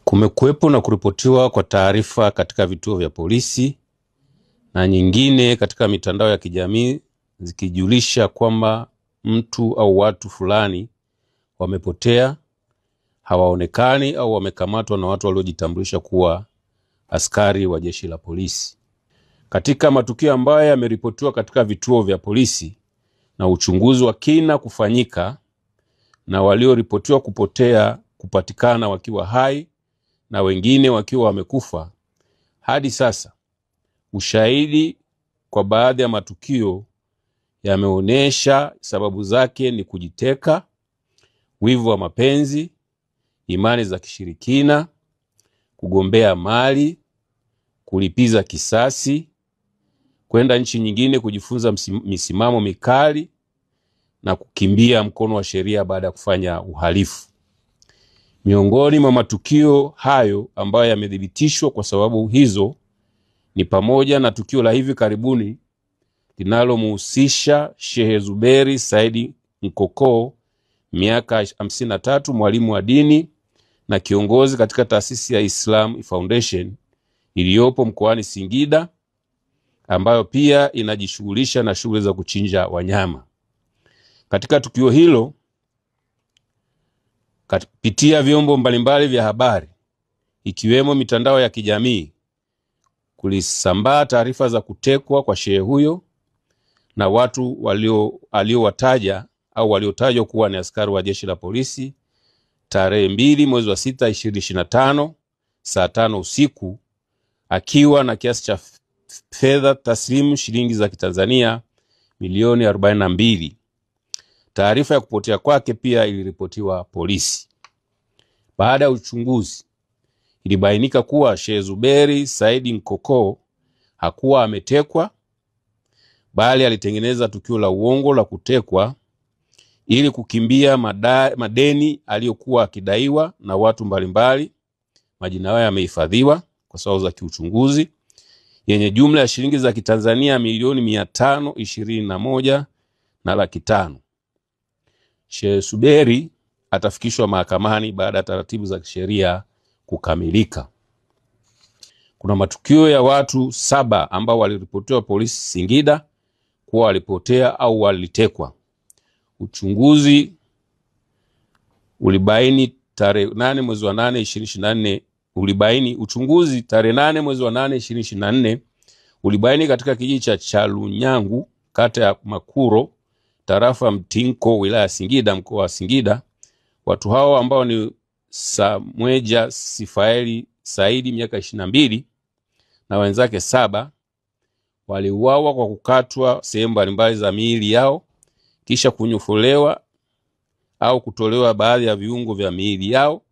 Kumekuwepo na kuripotiwa kwa taarifa katika vituo vya polisi na nyingine katika mitandao ya kijamii zikijulisha kwamba mtu au watu fulani wamepotea, hawaonekani au wamekamatwa na watu waliojitambulisha kuwa askari wa jeshi la polisi. Katika matukio ambayo yameripotiwa katika vituo vya polisi na uchunguzi wa kina kufanyika na walioripotiwa kupotea kupatikana wakiwa hai na wengine wakiwa wamekufa, hadi sasa ushahidi kwa baadhi ya matukio yameonyesha sababu zake ni kujiteka, wivu wa mapenzi, imani za kishirikina, kugombea mali, kulipiza kisasi, kwenda nchi nyingine kujifunza misimamo mikali na kukimbia mkono wa sheria baada ya kufanya uhalifu. Miongoni mwa matukio hayo ambayo yamethibitishwa kwa sababu hizo ni pamoja na tukio la hivi karibuni linalomhusisha Sheikh Zuberi Said Nkoko, miaka 53, mwalimu wa dini na kiongozi katika taasisi ya Islam Foundation iliyopo mkoani Singida, ambayo pia inajishughulisha na shughuli za kuchinja wanyama. Katika tukio hilo, kupitia vyombo mbalimbali vya habari ikiwemo mitandao ya kijamii, kulisambaa taarifa za kutekwa kwa shehe huyo na watu waliowataja au waliotajwa kuwa ni askari wa jeshi la polisi tarehe 2 mwezi wa 6 2025 saa 5 usiku, akiwa na kiasi cha fedha taslimu shilingi za Kitanzania milioni 42. Taarifa ya kupotea kwake pia iliripotiwa polisi. Baada ya uchunguzi, ilibainika kuwa Sheikh Zuberi Said Nkoko hakuwa ametekwa, bali alitengeneza tukio la uongo la kutekwa ili kukimbia madeni aliyokuwa akidaiwa na watu mbalimbali. Majina yao yamehifadhiwa kwa sababu za kiuchunguzi, yenye jumla ya shilingi za Kitanzania milioni 521 na laki 5. Sheikh Zuberi atafikishwa mahakamani baada ya taratibu za kisheria kukamilika. Kuna matukio ya watu 7 ambao waliripotiwa polisi Singida kuwa walipotea au walitekwa. Uchunguzi ulibaini tarehe 8 mwezi wa 8 2024 uchunguzi tarehe 8 mwezi wa 8 2024 ulibaini katika kijiji cha Chalunyangu, kata ya Makuro, tarafa Mtinko, wilaya ya Singida, mkoa wa Singida. Watu hao ambao ni Samweja Sifaeli Saidi, miaka 22, na wenzake 7 waliuawa kwa kukatwa sehemu mbalimbali za miili yao, kisha kunyufulewa au kutolewa baadhi ya viungo vya miili yao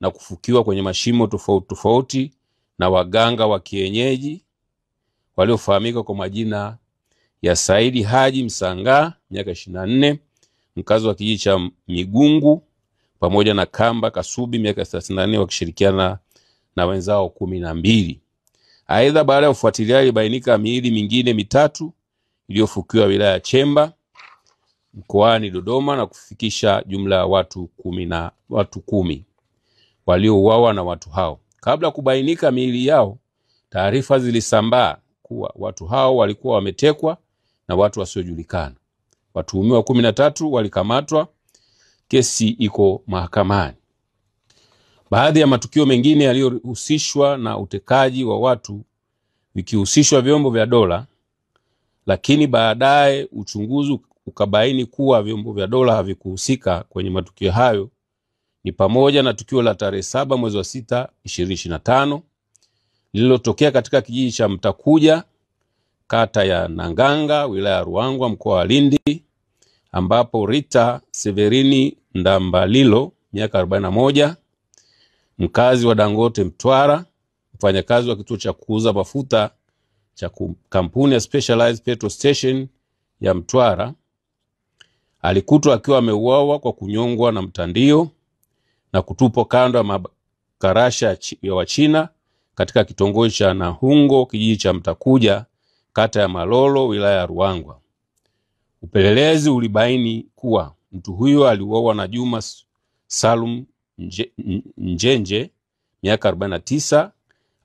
na kufukiwa kwenye mashimo tofauti tofauti na waganga wa kienyeji waliofahamika kwa majina ya Saidi Haji Msanga, miaka 24, mkazi wa kijiji cha Migungu, pamoja na Kamba Kasubi, miaka 34, wakishirikiana na wenzao 12. Aidha, baada ya ufuatiliaji ilibainika miili mingine 3 iliyofukiwa wilaya ya Chemba mkoani Dodoma na kufikisha jumla ya watu 10 waliouawa na watu hao. Kabla kubainika miili yao, taarifa zilisambaa kuwa watu hao walikuwa wametekwa na watu wasiojulikana. Watuhumiwa 13 walikamatwa, kesi iko mahakamani. Baadhi ya matukio mengine yaliyohusishwa na utekaji wa watu vikihusishwa vyombo vya dola, lakini baadaye uchunguzi ukabaini kuwa vyombo vya dola havikuhusika kwenye matukio hayo, ni pamoja na tukio la tarehe 7 mwezi wa 6 2025 lililotokea katika kijiji cha Mtakuja, kata ya Nanganga, wilaya ya Ruangwa, mkoa wa Lindi, ambapo Rita Severini Ndambalilo, miaka 41, mkazi wa Dangote Mtwara, mfanyakazi wa kituo cha kuuza mafuta cha kampuni ya Specialized Petrol Station ya Mtwara, alikutwa akiwa ameuawa kwa kunyongwa na mtandio na kutupwa kando ya makarasha ya Wachina katika kitongoji cha Nahungo, kijiji cha Mtakuja, kata ya Malolo, wilaya ya Ruangwa. Upelelezi ulibaini kuwa mtu huyo aliuawa na Juma Salum Njenje miaka 49,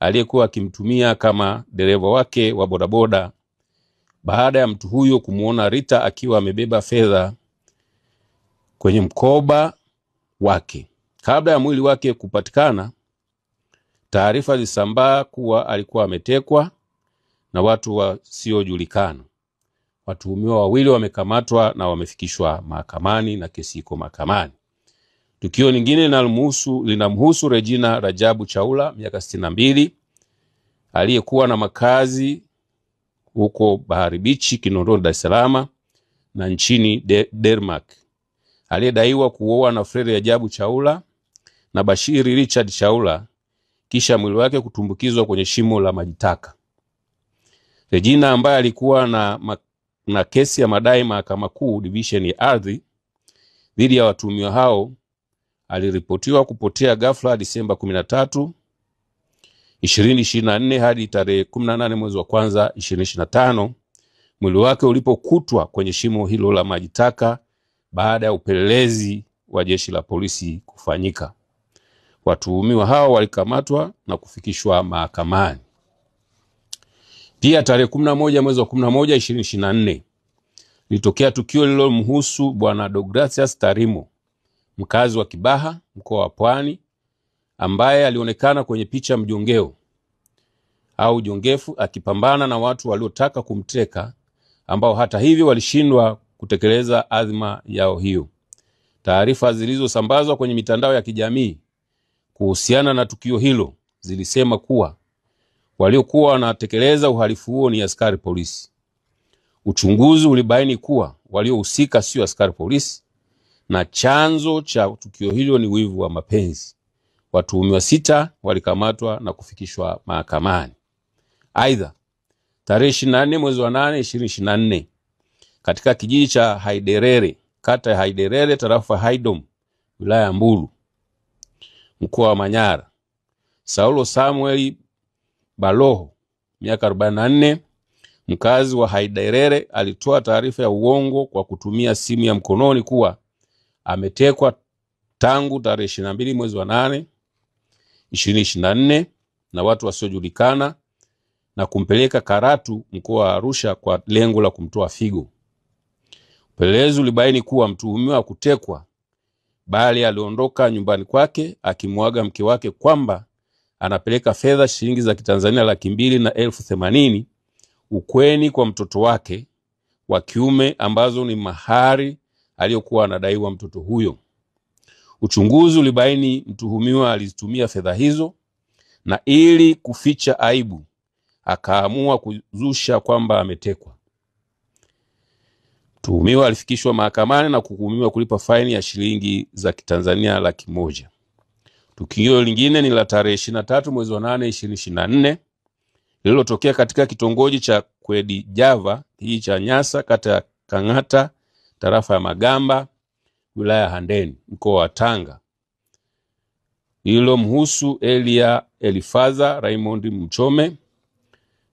aliyekuwa akimtumia kama dereva wake wa bodaboda, baada ya mtu huyo kumuona Rita akiwa amebeba fedha kwenye mkoba wake. Kabla ya mwili wake kupatikana, taarifa zilisambaa kuwa alikuwa ametekwa na watu wasiojulikana. Watuhumiwa wawili wamekamatwa na wamefikishwa mahakamani na kesi iko mahakamani. Tukio lingine linamhusu Regina Rajabu Chaula, miaka 62, aliyekuwa na makazi huko Bahari Beach, Kinondoni, Dar es Salaam na nchini Denmark, aliyedaiwa kuoa na Fred Rajabu Chaula na Bashiri Richard Chaula, kisha mwili wake kutumbukizwa kwenye shimo la majitaka. Regina, ambaye alikuwa na kesi ya madai Mahakama Kuu Division ya Ardhi dhidi ya watuhumiwa hao, aliripotiwa kupotea ghafla Disemba 13, 2024 hadi tarehe 18 mwezi wa kwanza 2025, mwili wake ulipokutwa kwenye shimo hilo la majitaka baada ya upelelezi wa jeshi la polisi kufanyika. Watuhumiwa hao walikamatwa na kufikishwa mahakamani. Pia tarehe 11 mwezi wa 11 2024, litokea tukio lililomhusu Bwana Deogratias Tarimo, mkazi wa Kibaha, mkoa wa Pwani, ambaye alionekana kwenye picha mjongeo au jongefu akipambana na watu waliotaka kumteka, ambao hata hivyo walishindwa kutekeleza adhima yao hiyo. Taarifa zilizosambazwa kwenye mitandao ya kijamii kuhusiana na tukio hilo zilisema kuwa waliokuwa wanatekeleza uhalifu huo ni askari polisi. Uchunguzi ulibaini kuwa waliohusika sio askari polisi na chanzo cha tukio hilo ni wivu wa mapenzi. Watuhumiwa 6 walikamatwa na kufikishwa mahakamani. Aidha, tarehe 24 mwezi wa 8 2024, katika kijiji cha Haiderere, kata ya Haiderere, tarafa Haidom, wilaya ya Mbulu, mkoa wa Manyara, Saulo Samuel Baloho, miaka 44, mkazi wa Haiderere, alitoa taarifa ya uongo kwa kutumia simu ya mkononi kuwa ametekwa tangu tarehe 22 mwezi wa 8 2024 na watu wasiojulikana na kumpeleka Karatu, mkoa wa Arusha, kwa lengo la kumtoa figo. Upelelezi ulibaini kuwa mtuhumiwa hakutekwa, bali aliondoka nyumbani kwake akimwaga mke wake kwamba anapeleka fedha shilingi za Kitanzania 280,000 ukweni kwa mtoto wake wa kiume, ambazo ni mahari aliyokuwa anadaiwa mtoto huyo. Uchunguzi ulibaini mtuhumiwa alizitumia fedha hizo, na ili kuficha aibu akaamua kuzusha kwamba ametekwa. Mtuhumiwa alifikishwa mahakamani na kuhukumiwa kulipa faini ya shilingi za Kitanzania 100,000. Tukio lingine ni la tarehe 23 mwezi wa 8 2024, lililotokea katika kitongoji cha Kwedi Java, kijiji cha Nyasa, kata ya Kangata, tarafa ya Magamba, wilaya ya Handeni, mkoa wa Tanga. Lililomhusu Elia Elifaza Raymond Mchome,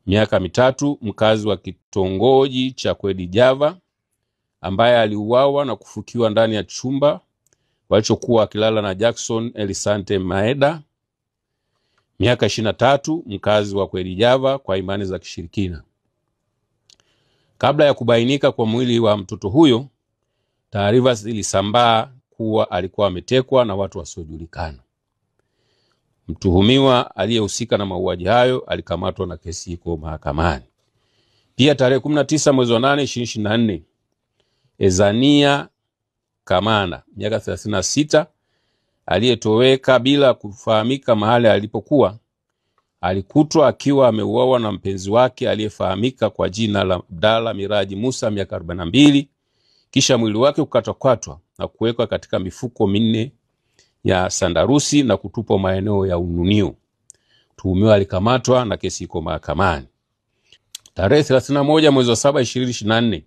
miaka 3, mkazi wa kitongoji cha Kwedi Java, ambaye aliuawa na kufukiwa ndani ya chumba walichokuwa akilala na Jackson Elisante Maeda, miaka 23, mkazi wa Kwedi Java, kwa imani za kishirikina. Kabla ya kubainika kwa mwili wa mtoto huyo, taarifa zilisambaa kuwa alikuwa ametekwa na watu wasiojulikana. Mtuhumiwa aliyehusika na mauaji hayo alikamatwa na kesi iko mahakamani. Pia tarehe 19 mwezi wa 8 2024, Ezania Kamana, miaka 36, aliyetoweka bila kufahamika mahali alipokuwa, alikutwa akiwa ameuawa na mpenzi wake aliyefahamika kwa jina la Abdalla Miraji Musa, miaka 42, kisha mwili wake kukatwakatwa na kuwekwa katika mifuko 4 ya sandarusi na kutupwa maeneo ya Ununio. Mtuhumiwa alikamatwa na kesi iko mahakamani. Tarehe 31 mwezi wa 7 2024,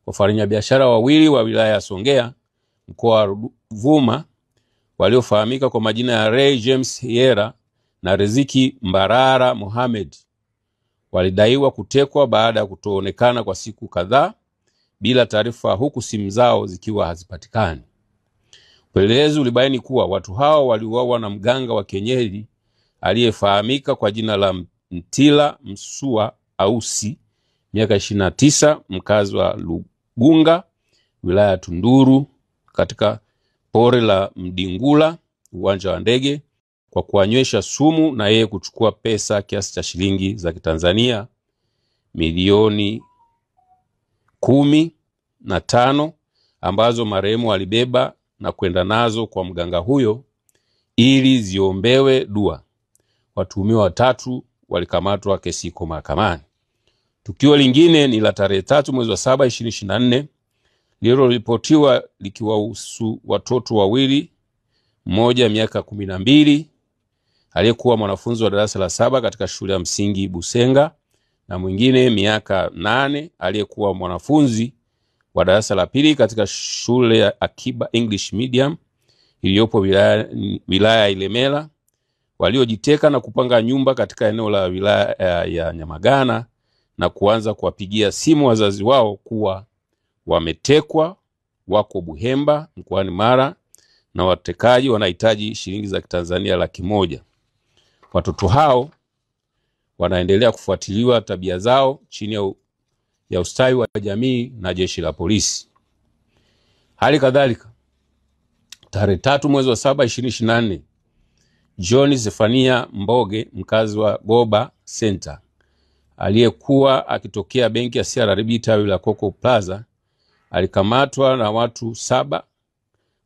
wafanyabiashara wawili wa wilaya ya Songea, mkoa wa Ruvuma, waliofahamika kwa majina ya Ray James Hiera na Riziki Mbarara Mohamed, walidaiwa kutekwa baada ya kutoonekana kwa siku kadhaa bila taarifa, huku simu zao zikiwa hazipatikani. Upelelezi ulibaini kuwa watu hao waliuawa na mganga wa kienyeji aliyefahamika kwa jina la Mtila Msua Ausi, miaka 29, mkazi wa Lugunga, wilaya ya Tunduru, katika pori la Mdingula, uwanja wa ndege, kwa kuanywesha sumu na yeye kuchukua pesa kiasi cha shilingi za Kitanzania milioni 15 ambazo marehemu alibeba na kwenda nazo kwa mganga huyo ili ziombewe dua. Watuhumiwa 3 walikamatwa, kesi iko mahakamani. Tukio lingine ni la tarehe 3 mwezi wa 7 2024, lililoripotiwa likiwahusu watoto wawili, mmoja miaka 12 aliyekuwa mwanafunzi wa darasa la 7 katika shule ya msingi Busenga, na mwingine miaka 8 aliyekuwa mwanafunzi wa darasa la 2 katika shule ya Akiba English Medium iliyopo wilaya ya Ilemela, waliojiteka na kupanga nyumba katika eneo la wilaya ya Nyamagana na kuanza kuwapigia simu wazazi wao kuwa wametekwa, wako Buhemba mkoani Mara, na watekaji wanahitaji shilingi za Kitanzania 100,000. Watoto hao wanaendelea kufuatiliwa tabia zao chini ya ustawi wa jamii na jeshi la polisi. Hali kadhalika, tarehe 3 mwezi wa 7 2024, John Zefania Mboge, mkazi wa Goba Center, aliyekuwa akitokea benki ya CRDB tawi la Coco Plaza, alikamatwa na watu 7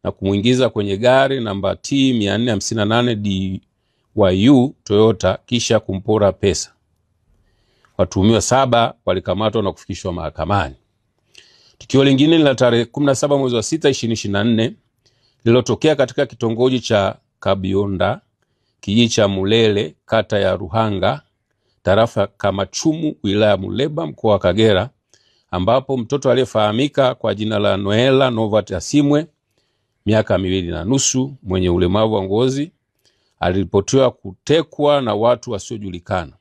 na kumuingiza kwenye gari namba T 458 DYU Toyota kisha kumpora pesa. Watuhumiwa 7 walikamatwa na kufikishwa mahakamani. Tukio lingine la tarehe 17 mwezi wa 6 2024, lililotokea katika kitongoji cha Kabionda, kijiji cha Mulele, kata ya Ruhanga, tarafa Kamachumu, wilaya ya Muleba, mkoa wa Kagera, ambapo mtoto aliyefahamika kwa jina la Noela Novat Asimwe, miaka 2.5, mwenye ulemavu wa ngozi, aliripotiwa kutekwa na watu wasiojulikana.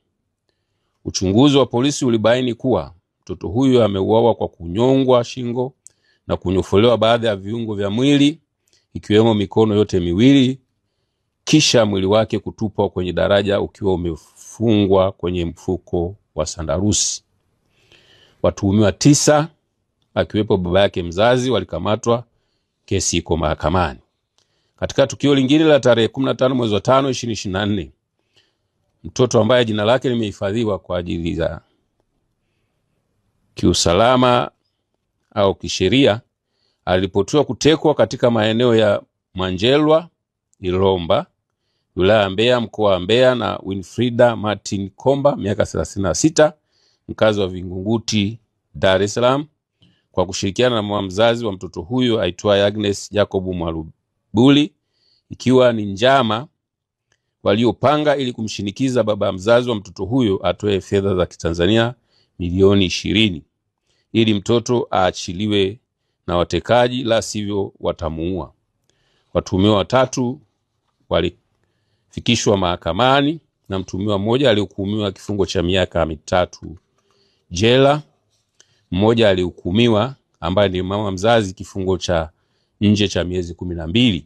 Uchunguzi wa polisi ulibaini kuwa mtoto huyu ameuawa kwa kunyongwa shingo na kunyofolewa baadhi ya viungo vya mwili ikiwemo mikono yote miwili, kisha mwili wake kutupwa kwenye daraja ukiwa umefungwa kwenye mfuko wa sandarusi. Watuhumiwa 9 akiwepo baba yake mzazi walikamatwa, kesi iko mahakamani. Katika tukio lingine la tarehe 15 mwezi wa 5 2024, mtoto ambaye jina lake limehifadhiwa kwa ajili ya kiusalama au kisheria, aliripotiwa kutekwa katika maeneo ya Manjelwa, Ilomba, wilaya ya Mbeya, mkoa wa Mbeya, na Winfrida Martin Komba, miaka 36, mkazi wa Vingunguti, Dar es Salaam, kwa kushirikiana na mama mzazi wa mtoto huyo aitwaye Agnes Jacob Mwalubuli, ikiwa ni njama waliopanga ili kumshinikiza baba mzazi wa mtoto huyo atoe fedha za Kitanzania milioni 20 ili mtoto aachiliwe na watekaji, la sivyo watamuua. Watuhumiwa 3 walifikishwa mahakamani na mtuhumiwa mmoja alihukumiwa kifungo cha miaka 3 jela. Mmoja alihukumiwa, ambaye ni mama mzazi, kifungo cha nje cha miezi 12.